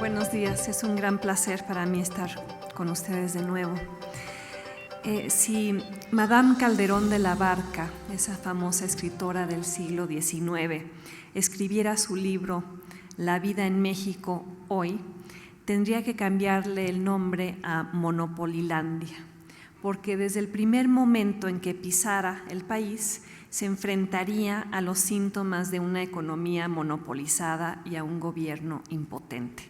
Buenos días, es un gran placer para mí estar con ustedes de nuevo. Si Madame Calderón de la Barca, esa famosa escritora del siglo XIX, escribiera su libro La vida en México hoy, tendría que cambiarle el nombre a Monopolilandia, porque desde el primer momento en que pisara el país se enfrentaría a los síntomas de una economía monopolizada y a un gobierno impotente.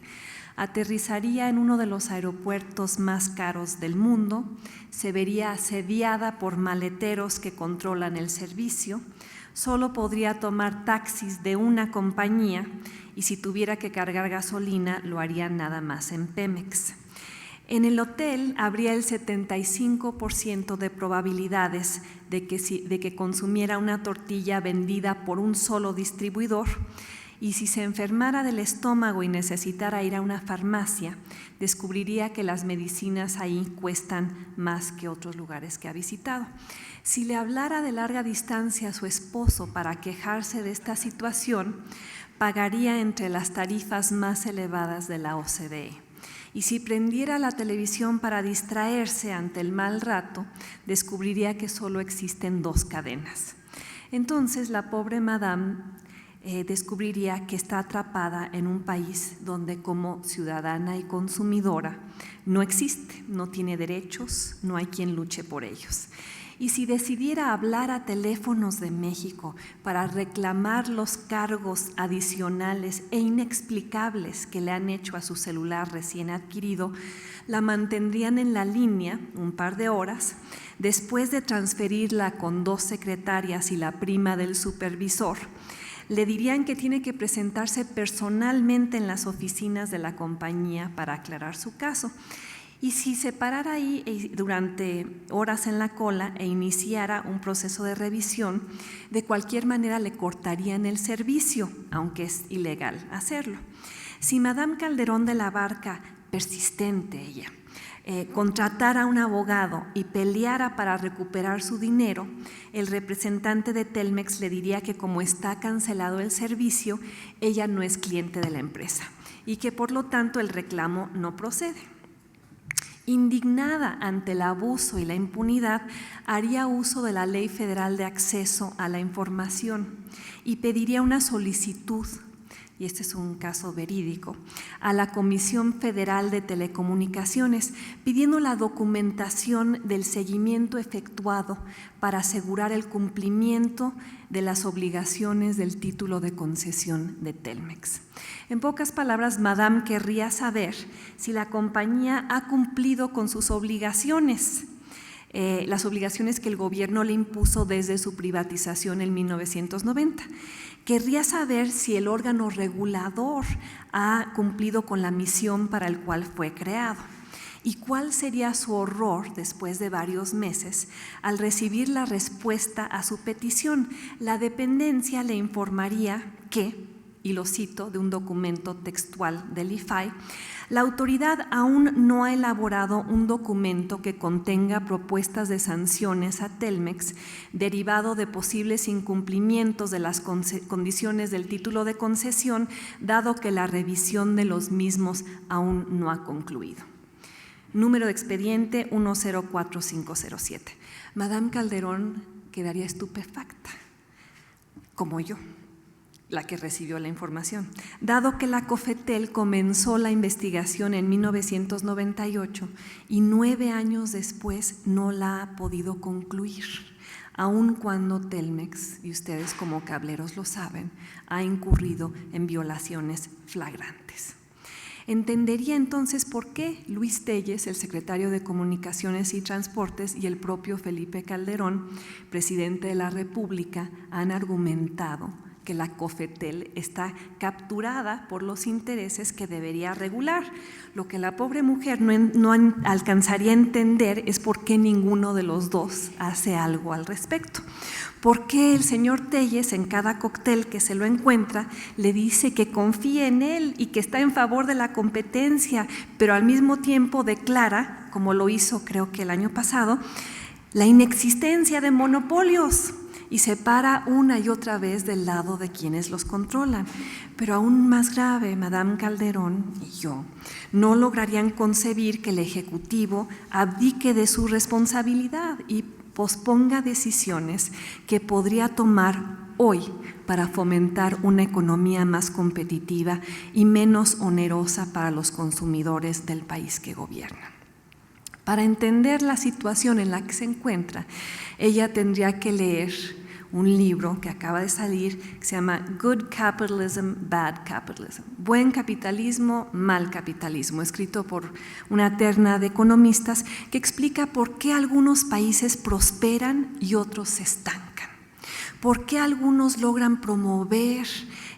Aterrizaría en uno de los aeropuertos más caros del mundo, se vería asediada por maleteros que controlan el servicio, solo podría tomar taxis de una compañía y si tuviera que cargar gasolina lo haría nada más en Pemex. En el hotel habría el 75% de probabilidades de que consumiera una tortilla vendida por un solo distribuidor y si se enfermara del estómago y necesitara ir a una farmacia, descubriría que las medicinas ahí cuestan más que otros lugares que ha visitado. Si le hablara de larga distancia a su esposo para quejarse de esta situación, pagaría entre las tarifas más elevadas de la OCDE. Y si prendiera la televisión para distraerse ante el mal rato, descubriría que solo existen dos cadenas. Entonces la pobre madame descubriría que está atrapada en un país donde como ciudadana y consumidora no existe, no tiene derechos, no hay quien luche por ellos. Y si decidiera hablar a teléfonos de México para reclamar los cargos adicionales e inexplicables que le han hecho a su celular recién adquirido, la mantendrían en la línea un par de horas, después de transferirla con 2 secretarias y la prima del supervisor, le dirían que tiene que presentarse personalmente en las oficinas de la compañía para aclarar su caso. Y si se parara ahí durante horas en la cola e iniciara un proceso de revisión, de cualquier manera le cortarían el servicio, aunque es ilegal hacerlo. Si Madame Calderón de la Barca, persistente ella, contratara a un abogado y peleara para recuperar su dinero, el representante de Telmex le diría que como está cancelado el servicio, ella no es cliente de la empresa y que por lo tanto el reclamo no procede. Indignada ante el abuso y la impunidad, haría uso de la Ley Federal de Acceso a la Información y pediría una solicitud, y este es un caso verídico, a la Comisión Federal de Telecomunicaciones, pidiendo la documentación del seguimiento efectuado para asegurar el cumplimiento de las obligaciones del título de concesión de Telmex. En pocas palabras, Madame querría saber si la compañía ha cumplido con sus obligaciones, las obligaciones que el gobierno le impuso desde su privatización en 1990. Querría saber si el órgano regulador ha cumplido con la misión para el cual fue creado. ¿Y cuál sería su horror después de varios meses al recibir la respuesta a su petición? La dependencia le informaría que, y lo cito de un documento textual del IFAI, la autoridad aún no ha elaborado un documento que contenga propuestas de sanciones a Telmex derivado de posibles incumplimientos de las condiciones del título de concesión, dado que la revisión de los mismos aún no ha concluido. Número de expediente 104507. Madame Calderón quedaría estupefacta, como yo, la que recibió la información, dado que la COFETEL comenzó la investigación en 1998 y 9 años después no la ha podido concluir, aun cuando Telmex, y ustedes como cableros lo saben, ha incurrido en violaciones flagrantes. Entendería entonces por qué Luis Telles, el secretario de Comunicaciones y Transportes, y el propio Felipe Calderón, presidente de la República, han argumentado que la COFETEL está capturada por los intereses que debería regular. Lo que la pobre mujer no alcanzaría a entender es por qué ninguno de los dos hace algo al respecto. ¿Por qué el señor Telles en cada cóctel que se lo encuentra le dice que confía en él y que está en favor de la competencia, pero al mismo tiempo declara, como lo hizo creo que el año pasado, la inexistencia de monopolios? y se para una y otra vez del lado de quienes los controlan. Pero aún más grave, Madame Calderón y yo no lograrían concebir que el Ejecutivo abdique de su responsabilidad y posponga decisiones que podría tomar hoy para fomentar una economía más competitiva y menos onerosa para los consumidores del país que gobierna. Para entender la situación en la que se encuentra, ella tendría que leer un libro que acaba de salir que se llama Good Capitalism, Bad Capitalism, Buen Capitalismo, Mal Capitalismo, escrito por una terna de economistas que explica por qué algunos países prosperan y otros se estancan, por qué algunos logran promover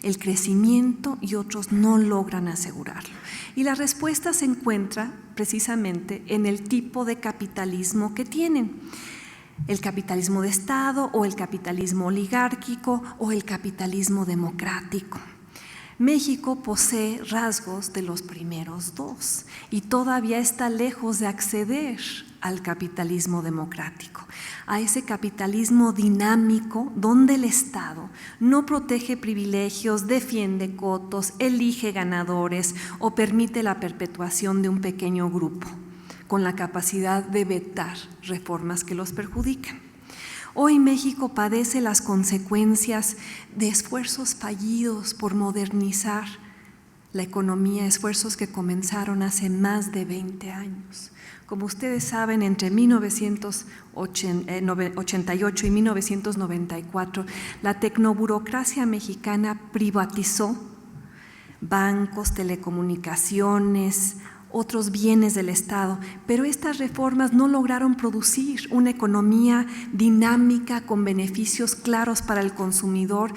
el crecimiento y otros no logran asegurarlo. Y la respuesta se encuentra precisamente en el tipo de capitalismo que tienen. El capitalismo de Estado o el capitalismo oligárquico o el capitalismo democrático. México posee rasgos de los primeros dos y todavía está lejos de acceder al capitalismo democrático, a ese capitalismo dinámico donde el Estado no protege privilegios, defiende cotos, elige ganadores o permite la perpetuación de un pequeño grupo, con la capacidad de vetar reformas que los perjudican. Hoy México padece las consecuencias de esfuerzos fallidos por modernizar la economía, esfuerzos que comenzaron hace más de 20 años. Como ustedes saben, entre 1988 y 1994, la tecnoburocracia mexicana privatizó bancos, telecomunicaciones, otros bienes del Estado, pero estas reformas no lograron producir una economía dinámica con beneficios claros para el consumidor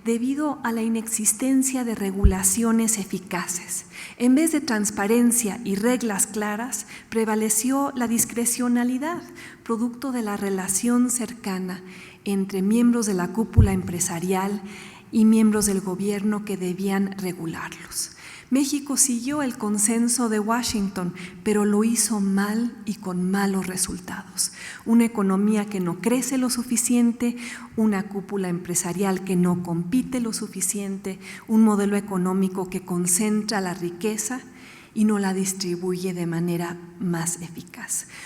debido a la inexistencia de regulaciones eficaces. En vez de transparencia y reglas claras, prevaleció la discrecionalidad, producto de la relación cercana entre miembros de la cúpula empresarial y miembros del gobierno que debían regularlos. México siguió el consenso de Washington, pero lo hizo mal y con malos resultados. Una economía que no crece lo suficiente, una cúpula empresarial que no compite lo suficiente, un modelo económico que concentra la riqueza y no la distribuye de manera más eficaz.